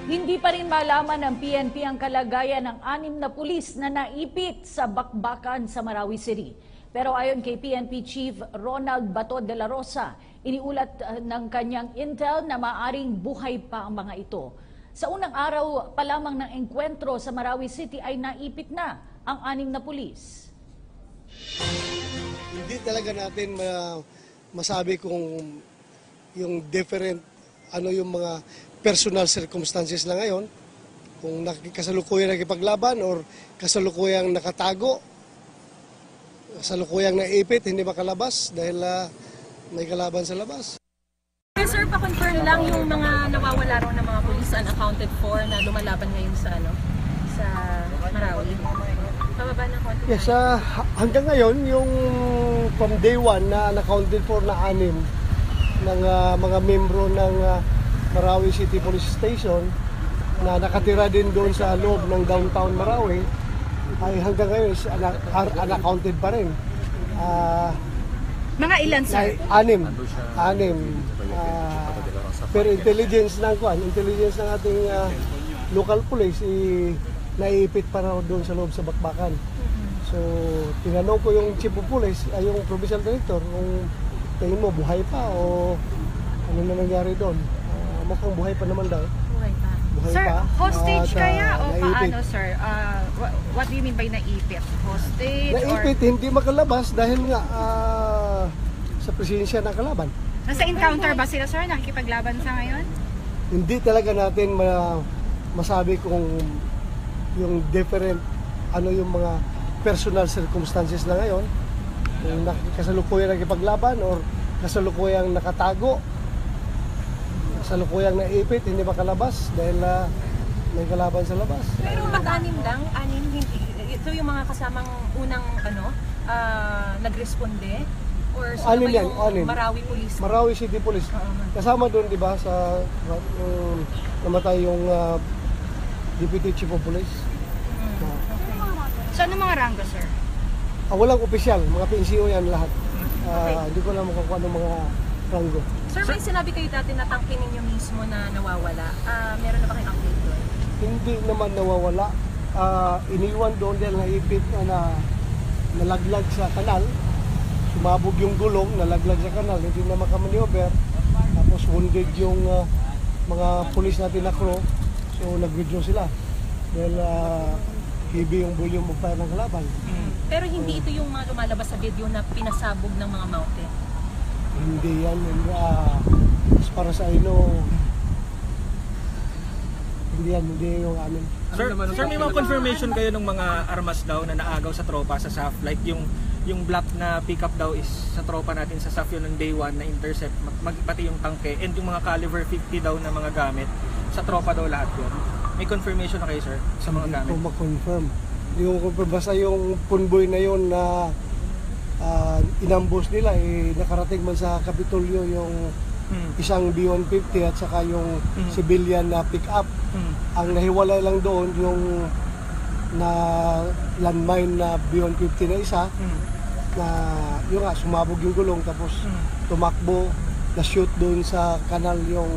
Hindi pa rin malaman ng PNP ang kalagayan ng 6 na pulis na naipit sa bakbakan sa Marawi City. Pero ayon kay PNP Chief Ronald Bato de la Rosa, iniulat ng kanyang intel na maaring buhay pa ang mga ito. Sa unang araw pa lamang ng engkwentro sa Marawi City ay naipit na ang 6 na pulis. Hindi talaga natin masabi kung yung different yung mga personal circumstances na ngayon, kung kasalukuyang nakipaglaban or kasalukuyang nakatago, kasalukuyang naipit, hindi makalabas dahil may kalaban sa labas. Sir, pa-confirm lang yung mga nawawala raw ng mga police unaccounted for na lumalaban ngayon sa sa Marawi. Pababa ng konti. Yes, hanggang ngayon, yung from day 1 na unaccounted for na 6 ng mga membro ng Marawi City Police Station na nakatira din doon sa loob ng downtown Marawi ay hanggang ngayon is unaccounted pa rin. Mga ilan, sir? 6. Pero intelligence ng ating local police naiipit pa raw doon sa loob sa bakbakan. So, tinanong ko yung chief of police, yung provincial director, kung tingin mo buhay pa o ano na nangyari doon. Mukhang buhay pa naman daw. Buhay pa. Sir, hostage kaya o naipit. paano, sir? What do you mean by naipit? Hostage Naipit, hindi makalabas dahil nga sa presensya ng kalaban. Nasa encounter ba sila, sir? Nakikipaglaban sa ngayon? Hindi talaga natin masabi kung yung different, yung mga personal circumstances na ngayon, kung kasalukuyang nakipaglaban or kasalukuyang nakatago, kasalukuyang naipit, hindi makalabas dahil may kalaban sa labas. Pero mag-anim lang, hindi. Ito yung mga kasamang unang nagresponde? Or sa yung Marawi Police? Marawi City Police. Kasama doon, di ba, sa namatay yung Deputy Chief of Police. So, ano mga rango, sir? Walang opisyal, mga PNCO yan lahat. Hindi ko alam kung ano mga rango. Sir, may sinabi kayo dati na tangke ninyo mismo na nawawala. Meron na ba kayong update doon? Hindi naman nawawala. Iniwan doon dahil naipit na nalaglag sa kanal. Sumabog yung gulong, nalaglag sa kanal, hindi na makamaneuver. Tapos wounded yung mga pulis natin na crew. So nag-withdraw sila. Dahil heavy yung volume of fire ng kalaban. Pero hindi ito yung mga lumalabas sa video na pinasabog ng mga mountain? Hindi yan. As para sa ino, hindi yung amin. Sir, may mga confirmation kayo ng mga armas daw na naagaw sa tropa sa SAF? Like yung black na pickup daw is sa tropa natin sa SAF yun ng day 1 na intercept, pati yung tangke, and yung mga caliber 50 daw na mga gamit, sa tropa daw lahat yun. May confirmation na kayo, sir, sa mga gamit? Hindi ko ma-confirm. Hindi ko ma-confirm. Basta yung convoy na yun na inambos nila, nakarating man sa Kapitolyo yung isang B-150 at saka yung civilian na pick-up. Ang nahiwalay lang doon yung na landmine na B-150 na isa, na yun nga, sumabog yung gulong tapos tumakbo, na-shoot doon sa kanal yung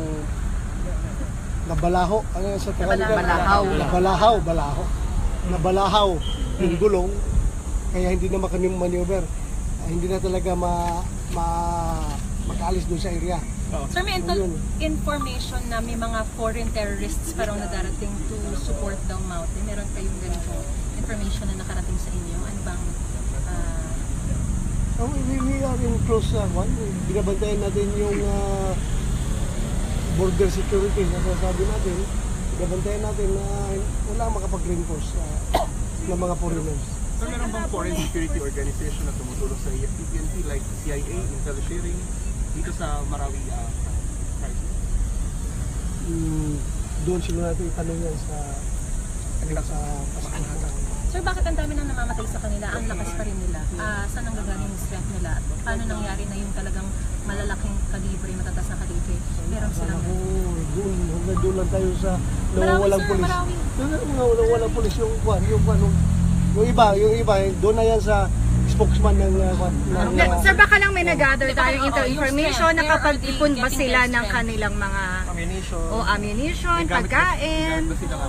nabalaho. Ano yung sa Nabalahaw yung gulong, kaya hindi na makamaneuver. Hindi na talaga makaalis doon sa area. Sir, may information na may mga foreign terrorists parang na darating to support daw mountain. Meron kayong ganito information na nakarating sa inyo? Ano bang... We are in close one. Binabantayan natin yung border security na sasabi natin. Binabantayan natin na wala makapag-reinforce ng mga foreigners. So, meron bang foreign security organization na tumutulong sa PNP like CIA, intel sharing, dito sa Marawi crisis? Doon siguro natin itanong yan sa Sir, bakit ang dami nang namamatay sa kanila? Ang lakas pa rin nila. Saan ang gagaling yung strength nila? At paano nangyari na yung talagang malalaking kalibre, matatas na kalibre? Meron silang... Doon lang tayo sa nawawalang pulis. Nawawalang pulis yung iba, doon na yan sa spokesman ng... Sir, baka lang may nag-gather tayong information, nakapag-ipon ba sila ng kanilang mga Ammunition. Ammunition, May gamit pagkain. ba sila ka?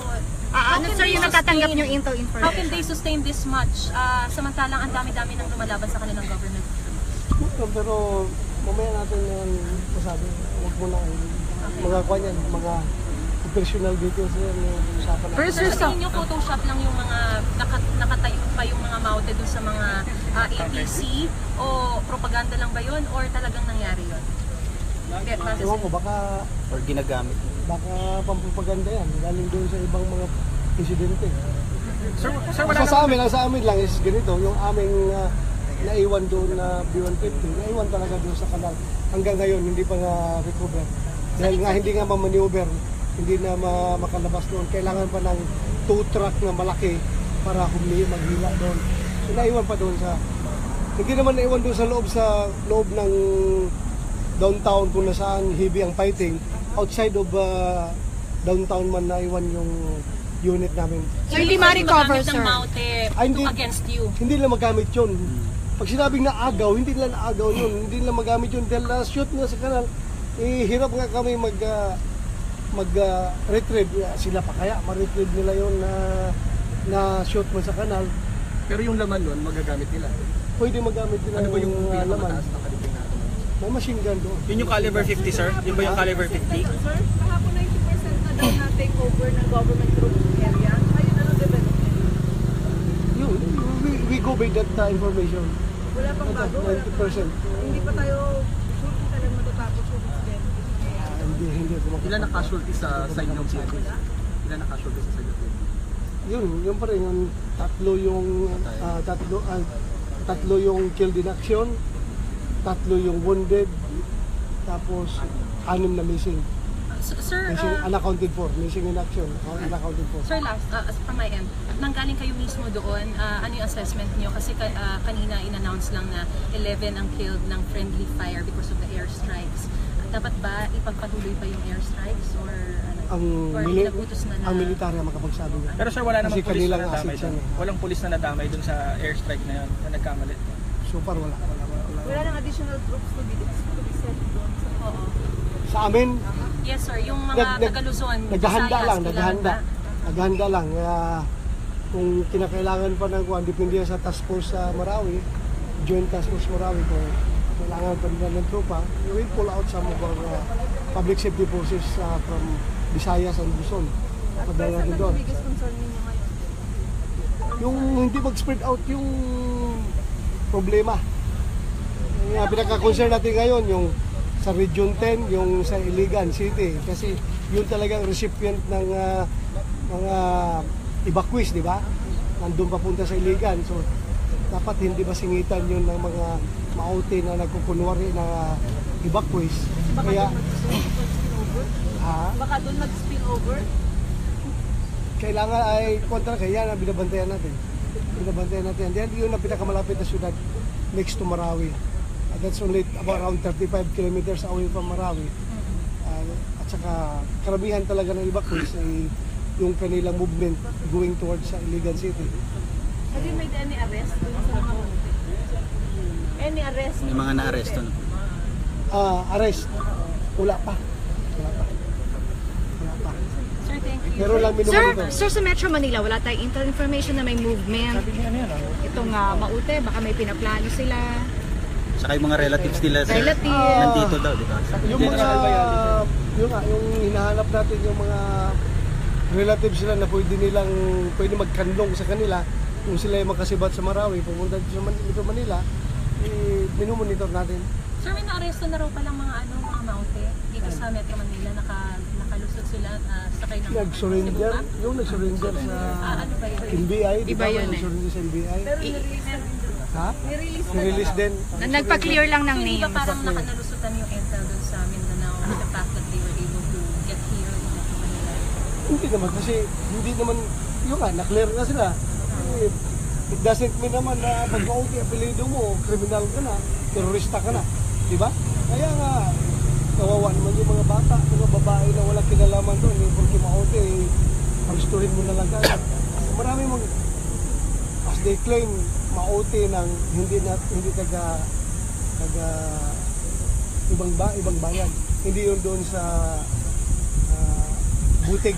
Ano sir yung natatanggap yung intel How can they information? sustain this much? Samantalang ang dami-dami nang lumalaban sa kanilang government. Pero mamaya natin yan masabi. Huwag mo na mga kwan yan, mga operational details yan yung usapan natin. Pero sir, sa inyo Photoshop lang yung mga nakatayo pa yung mga mounted dun sa mga APC o propaganda lang ba yun or talagang nangyari yun? Ewan ko, baka Or ginagamit. pampropaganda yan. Galing doon sa ibang mga insidente. Sir, wala Sa amin, ang sa amin lang is ganito, yung aming naiwan doon na B-150, naiwan talaga doon sa kanal. Hanggang ngayon, hindi pa na-recover. Dahil nga hindi nga ma-maneuver, hindi na makalabas doon. Kailangan pa ng tow truck na malaki para maghila doon. So, naiwan pa doon sa... Hindi naman naiwan doon sa loob ng downtown kung nasaan heavy ang fighting. Outside of downtown man naiwan yung unit namin. So hindi ma-recover ng sir? Maute hindi. against you. Hindi nila magamit yun. Pag sinabing naagaw, hindi nila naagaw yun. Hindi nila magamit yun. Dahil na-shoot nga sa kanal, hirap nga kami mag-retrieve. Sila pa kaya, ma-retrieve nila yun na shoot mo sa kanal. Pero yung laman nun, magagamit nila. Pwede magamit nila Ano ba yung laman. pinakamataas na kalibre natin? May machine gun doon. Yun yung caliber 50, sir? Yun ba yung caliber 50? Sir, kahapon 90% na daw na take over ng government troops area. Ayun na lang development. We go by that information. Wala pang bago. Wala 90%. Hindi pa tayo sure kung talagang matatapos yung incident. Hindi ako makita. Ilan na casualty sa side ng PNP? Ilan na casualty sa side ng PNP? Yun pa rin yung tatlo yung killed in action, tatlo yung wounded, tapos 6 na missing. Sir, Missing unaccounted for, missing in action, unaccounted for. Sir, last, from my end, nanggaling kayo mismo doon, ano yung assessment niyo? Kasi kanina in-announce lang na 11 ang killed ng friendly fire because of the airstrikes. Dapat ba ipagpatuloy pa yung airstrikes or ano? Or pinagutos na Ang militarya makapagsabi nga. Pero sir, wala namang Kasi pulis na kanilang nadamay assets yan dun. eh. Walang pulis na nadamay dun sa airstrike na yun, na nagkamali. So far wala. Wala nang additional troops to be sent doon. Oo. Sa amin, Yes sir, yung mga taga Luzon, naghahanda Visayas, lang, kailangan ba? naghahanda lang. Kaya kung kinakailangan pa ng kuwan, depende yan sa task force sa Marawi, Joint Task Force Marawi, kung kailangan pa nila ng tropa, we will pull out some of our public safety forces from Visayas and Luzon. At Padala present, natin ano doon. yung biggest concern ninyo ngayon? Yung hindi mag-spread out yung problema. Yung pinaka-concern natin ngayon, yung sa Region 10, yung sa Iligan City. Kasi yun talagang recipient ng mga evacuees, di ba? Nandun papunta sa Iligan. So, dapat hindi ba singitan yun ng mga maute na nagkukunwari na evacuees. Kaya, Baka doon mag-spill over? kailangan ay kontra kaya na binabantayan natin. Binabantayan natin. Dahil yun ang pinakamalapit na syudad next to Marawi. That's only about around 35 kilometers away from Marawi. At saka karamihan talaga ng evacuees ay yung kanilang movement going towards sa Iligan City. Have you made any arrest doon sa mga Any arrest? May mga na-arresto na. Arrest. Wala pa. Wala pa. Wala pa. Sir, thank you. Pero lang minumonitor. Sir, sa Metro Manila, wala tayong intel information na may movement. Itong Maute, baka may pinaplano sila. Saka yung mga relatives nila sir, Relative. nandito daw, di ba? Yung mga, yung hinahanap natin yung mga relatives sila na pwede magkanlong sa kanila kung sila ay makasibat sa Marawi, pumunta sa Manila, minumonitor natin. Sir, may na-arresto na raw palang mga Maute dito sa Metro Manila, nakalusot sila sakay ng Nag-surrender, yung nag-surrender sa ano ba yun? NBI, di Iba ba? yun eh. Nag-surrender sa NBI. Pero nirelease Ha? Nirelease Nirelease din. Nagpa-clear lang ng So, hindi ba names. parang nakanalusutan yung intel dun sa Mindanao with the fact that they were able to get here in Metro Manila? Hindi naman kasi hindi naman yung na-clear na sila. It doesn't mean naman na pag maunti apelido mo, kriminal ka na, terorista ka na, di ba? Kaya nga kawawa naman yung mga bata, mga babae na walang kinalaman doon, porque maunti, pag-storin mo na lang kagad. Marami mong as they claim maunti ng hindi taga ibang bayan. Hindi yun doon sa Butig,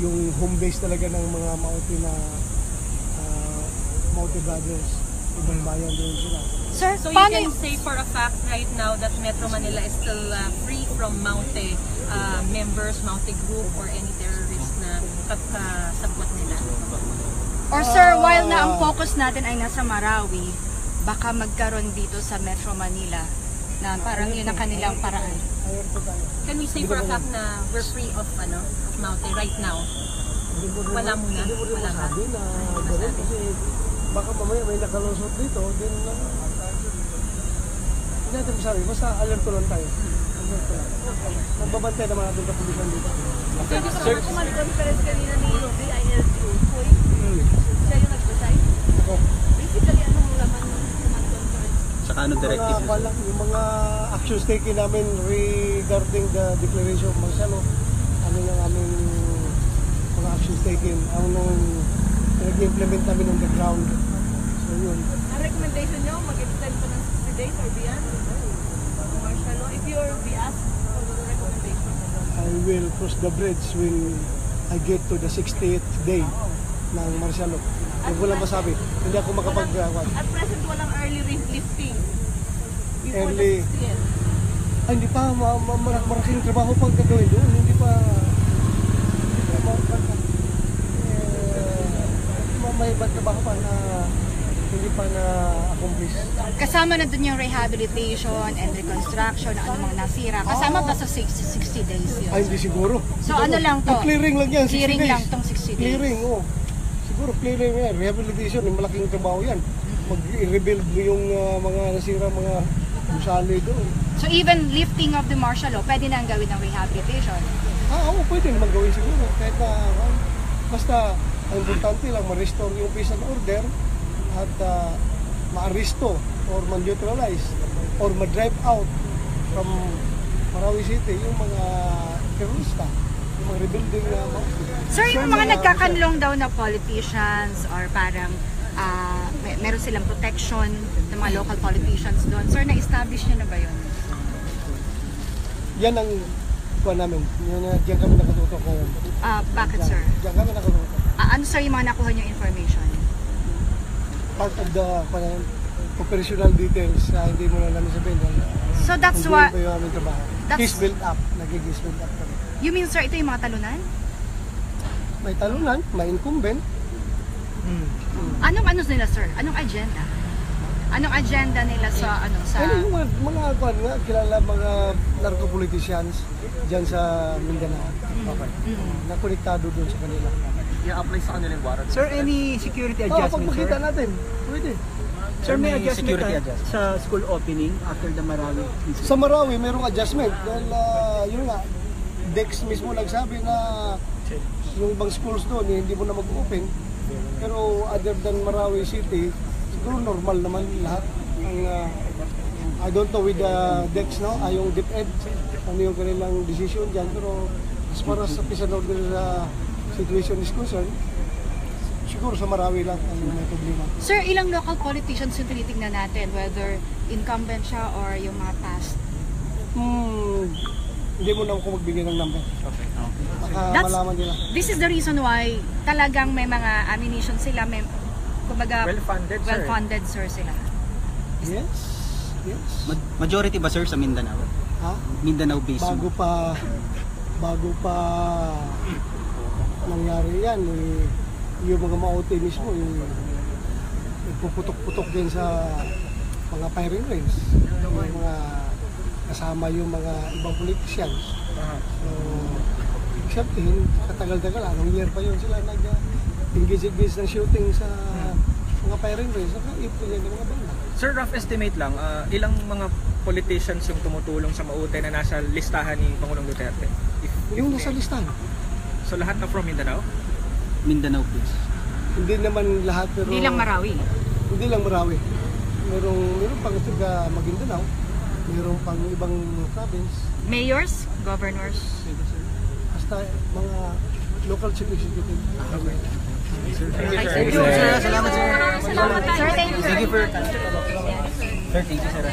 yung home base talaga ng mga Maute na Maute Brothers. Ibang bayan doon sila. Sir, So you paano can say for a fact right now that Metro Manila is still free from Maute members, Maute group, or any terrorist na kasabwat nila? Or sir, while na ang focus natin ay nasa Marawi, baka magkaroon dito sa Metro Manila na parang yun ang kanilang paraan. Can we say for a fact na we're free of Maute right now? Wala muna? Wala ba? Sabi na gano'n kasi baka mamaya may nakalusot dito, din na hindi natin masabi, basta alerto lang tayo. Alerto lang. Magbabantay naman natin kapulisan dito. Sir, command conference kanina ni DILG, Uy, siya yung nag-resign. Ako, Basically, anong laman ng command conference? Saka ano directive yun, sir? yung mga actions taken namin regarding the declaration of martial law, ano yung aming mga actions taken, anong nag-implement namin on the ground. So yun. Ang recommendation nyo, mag-extend pa ng 60 days or beyond? Martial law, if you'll be asked for the recommendation. I will cross the bridge when I get to the 60th day ng martial law. Huwag ko lang masabi. Hindi ako makapag-awat. At present, walang early lifting. Before Early. the 60th. Ay, hindi pa. Maraking trabaho pang gagawin doon. Hindi pa may ibang trabaho pa na hindi pa na-accomplish. Kasama na dun yung rehabilitation and reconstruction, ano mga nasira. Kasama ba sa 60 days yun? Ay, hindi siguro. So ano lang to? Yung clearing lang yan, 60 Clearing days. lang tong 60 days. Clearing, oo. Siguro clearing yan. Rehabilitation, yung malaking trabaho yan. Mag-rebuild mo yung mga nasira, mga gusali doon. So even lifting of the martial law, pwede na ang gawin ng rehabilitation. Oo, pwede naman gawin siguro. Kahit na, basta, ang importante lang, ma-restore yung peace and order at ma-arresto or ma-neutralize or ma-drive out from Marawi City yung mga terorista, yung mga rebuilding na Sir, yung mga nagkakanlong daw na politicians or parang meron silang protection ng mga local politicians doon. Sir, na-establish nyo na ba yun? yan ang kuha namin. Diyan kami nakatutok ngayon. Bakit, sir? Diyan kami nakatutok. Ano, sir, yung mga nakuha nyo information? Part of the operational details hindi mo na namin sabihin. So that's Hindi what... pa yung aming trabaho. That's- Case build up. Nagigis build up kami. You mean, sir, ito yung mga talunan? May talunan, may incumbent. Anong nila, sir? Anong agenda? Anong agenda nila sa Ano yung mga kuwan nga, kilala mga narco-politicians dyan sa Mindanao. Okay. Na konektado doon sa kanila. I-apply sa kanila yung warrant. Sir, any security Pag adjustment, makita natin, pwede. Sir, may adjustment security adjustment sa school opening after the Marawi incident? Sa Marawi, merong adjustment. Dahil yun nga, Dex mismo nagsabi na yung ibang schools doon, hindi mo na mag-open. Pero other than Marawi City, siguro normal naman lahat. I don't know with the Dex, no? Yung DepEd, ano yung kanilang decision dyan. Pero as far as sa peace and order situation is concerned, siguro sa Marawi lang ang may problema. Sir, ilang local politicians yung tinitingnan natin, whether incumbent siya or yung mga past? Hindi mo na ako magbigay ng number. Okay. That's- Malaman nila. This is the reason why talagang may mga ammunition sila, may, kumbaga, Well-funded, sir. well-funded, sir, sila. Yes. Yes. Majority ba, sir, sa Mindanao? Ha? Mindanao base? Bago pa nangyari yan, yung mga Maute mismo, yung puputok-putok din sa mga firing range. Yung mga kasama yung mga ibang politicians. So, sabihin, katagal-tagal, anong year pa yun sila nag-engage ng shooting sa mga firing range. Naka-ipon yan ng mga banda. Sir, rough estimate lang, ilang mga politicians yung tumutulong sa Maute na nasa listahan ni Pangulong Duterte? Yung nasa listahan. So lahat na from Mindanao? Mindanao base. Hindi naman lahat, pero... Hindi lang Marawi. Hindi lang Marawi. Meron pang taga Maguindanao. Meron pang ibang province. Mayors, governors. Basta mga local chief executive. Thank you, sir. Salamat, sir. Sir, thank you. Thank you for... Sir, thank you, sir.